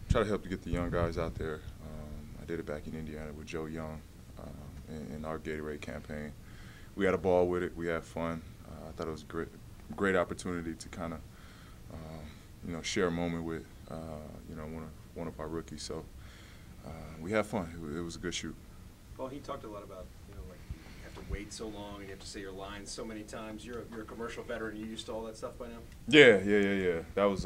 try to help to get the young guys out there. I did it back in Indiana with Joe Young in our Gatorade campaign. We had a ball with it. We had fun. I thought it was a great opportunity to kind of, share a moment with, one of our rookies. So we had fun. It was a good shoot. Well, he talked a lot about, like you have to wait so long and you have to say your lines so many times. You're a commercial veteran. You used to all that stuff by now? Yeah. That was,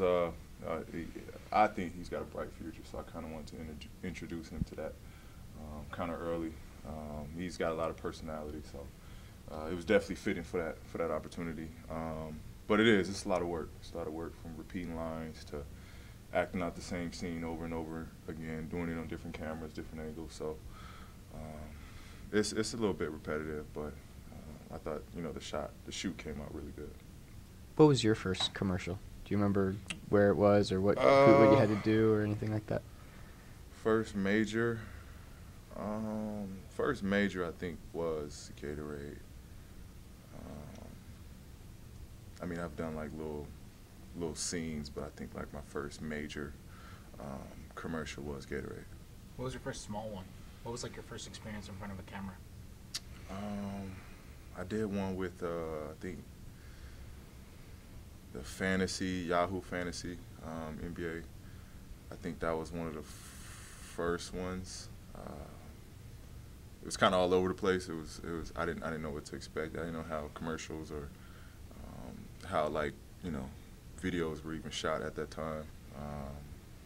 I think he's got a bright future, so I kind of wanted to introduce him to that kind of early. He's got a lot of personality, so it was definitely fitting for that opportunity. But it's a lot of work. It's a lot of work from repeating lines to acting out the same scene over and over again, doing it on different cameras, different angles. So it's a little bit repetitive, but I thought the shoot came out really good. What was your first commercial? Do you remember where it was or what you had to do or anything like that? First major, I think was Gatorade. I've done like little scenes, but I think like my first major commercial was Gatorade. What was your first small one? What was like your first experience in front of a camera? I did one with I think the Yahoo Fantasy NBA. I think that was one of the first ones. It was kind of all over the place. It was. I didn't know what to expect. I didn't know how commercials or how videos were even shot at that time.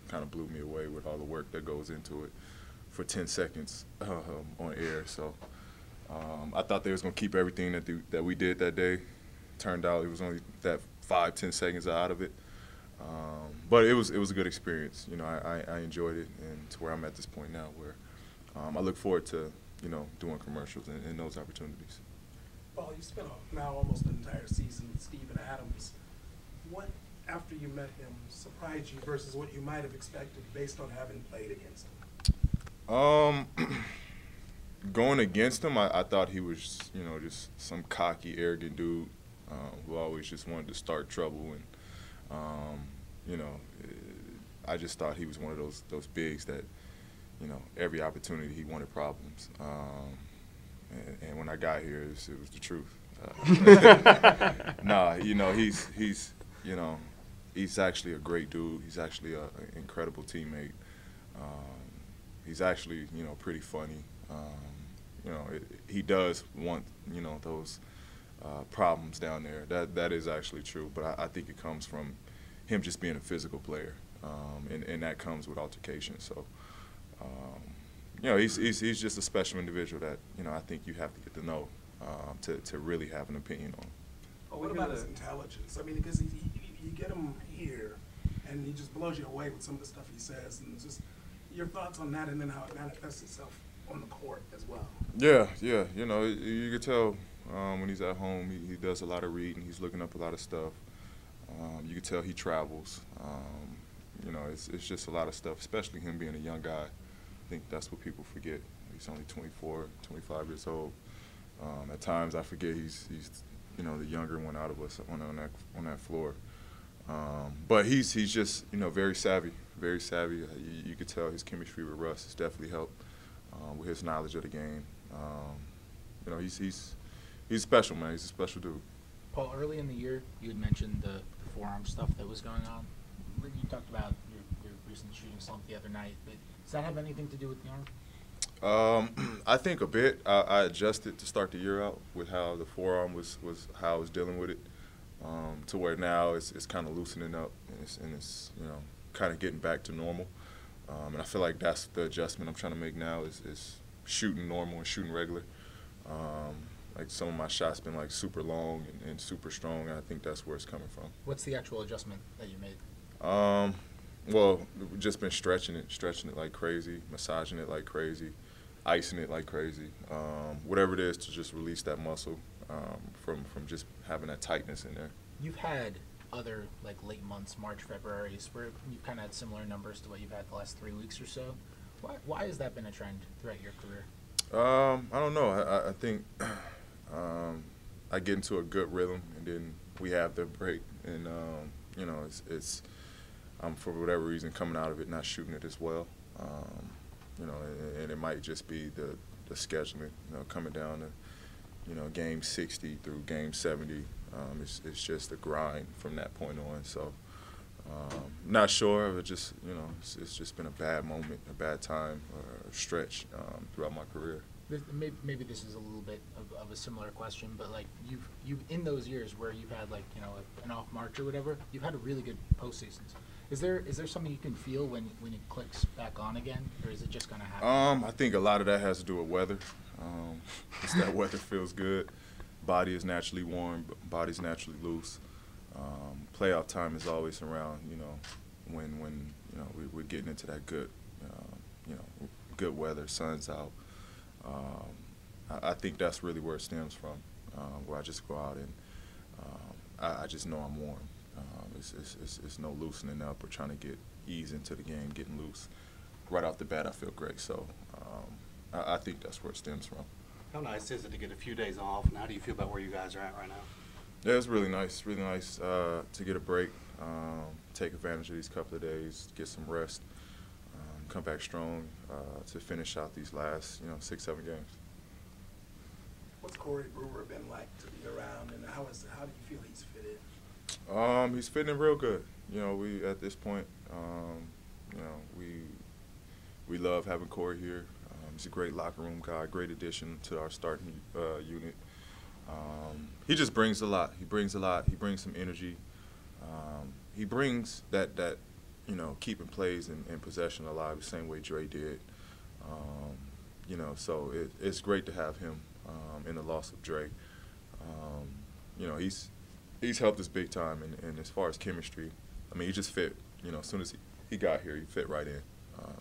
Kind of blew me away with all the work that goes into it for 10 seconds on air. So I thought they was gonna keep everything that we did that day. Turned out it was only that 5-10 seconds out of it. But it was a good experience. I enjoyed it, and to where I'm at this point now, where I look forward to doing commercials and those opportunities. Paul, you spent now almost an entire season with Steven Adams. What, after you met him, surprised you versus what you might have expected based on having played against him? Going against him, I thought he was, just some cocky, arrogant dude who always just wanted to start trouble, and I just thought he was one of those bigs that, every opportunity he wanted problems. And when I got here, it was the truth. He's actually a great dude. He's actually an incredible teammate. He's actually, pretty funny. He does want, those problems down there. That is actually true. But I think it comes from him just being a physical player, and that comes with altercation. So. He's just a special individual that I think you have to get to know to really have an opinion on. Oh, what about his intelligence? Because you get him here, and he just blows you away with some of the stuff he says, and just your thoughts on that, and then how it manifests itself on the court as well. Yeah. You can tell when he's at home, he does a lot of reading. He's looking up a lot of stuff. You can tell he travels. It's just a lot of stuff, especially him being a young guy. I think that's what people forget. He's only 24, 25 years old. At times I forget he's the younger one out of us on that floor. But he's just very savvy, very savvy. You could tell his chemistry with Russ has definitely helped with his knowledge of the game. He's special, man. He's a special dude. Paul, early in the year, you had mentioned the forearm stuff that was going on. You talked about your recent shooting slump the other night, but does that have anything to do with the arm? I think a bit. I adjusted to start the year out with how the forearm was how I was dealing with it, to where now it's kind of loosening up and it's kind of getting back to normal. And I feel like that's the adjustment I'm trying to make now is shooting normal and shooting regular. Like some of my shots been like super long and super strong, and I think that's where it's coming from. What's the actual adjustment that you made? Well, we've just been stretching it like crazy, massaging it like crazy, icing it like crazy, whatever it is to just release that muscle from just having that tightness in there. You've had other like late months, March, Februaries, where you've kind of had similar numbers to what you've had the last 3 weeks or so. Why has that been a trend throughout your career? I don't know. I think I get into a good rhythm, and then we have the break, and I'm for whatever reason coming out of it not shooting it as well. You know, and it might just be the scheduling. You know, coming down to, you know, game 60 through game 70. It's just a grind from that point on. So, not sure, but just, you know, it's just been a bad moment, a bad time, or stretch throughout my career. Maybe this is a little bit of a similar question, but like you've in those years where you've had like, you know, an off March or whatever, you've had a really good postseasons. Is there something you can feel when it clicks back on again, or is it just gonna happen? I think a lot of that has to do with weather. Just that weather feels good. Body is naturally warm, body's naturally loose. Playoff time is always around, you know, when you know we're getting into that good, you know, good weather, sun's out. I think that's really where it stems from, where I just go out and I just know I'm warm. It's no loosening up or trying to ease into the game, getting loose. Right off the bat, I feel great. So I think that's where it stems from. How nice is it to get a few days off, and how do you feel about where you guys are at right now? Yeah, it's really nice to get a break, take advantage of these couple of days, get some rest, come back strong to finish out these last, you know, 6-7 games. What's Corey Brewer been like to be around, and how do you feel he's fit in? He's fitting in real good. You know, we at this point, you know, we love having Corey here. He's a great locker room guy, great addition to our starting unit. He just brings a lot. He brings some energy. He brings that you know, keeping plays and possession alive the same way Dre did. You know, so it's great to have him in the loss of Dre. You know, he's helped us big time, and as far as chemistry, I mean, he just fit. You know, as soon as he got here, he fit right in.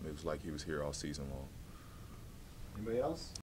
It was like he was here all season long. Anybody else?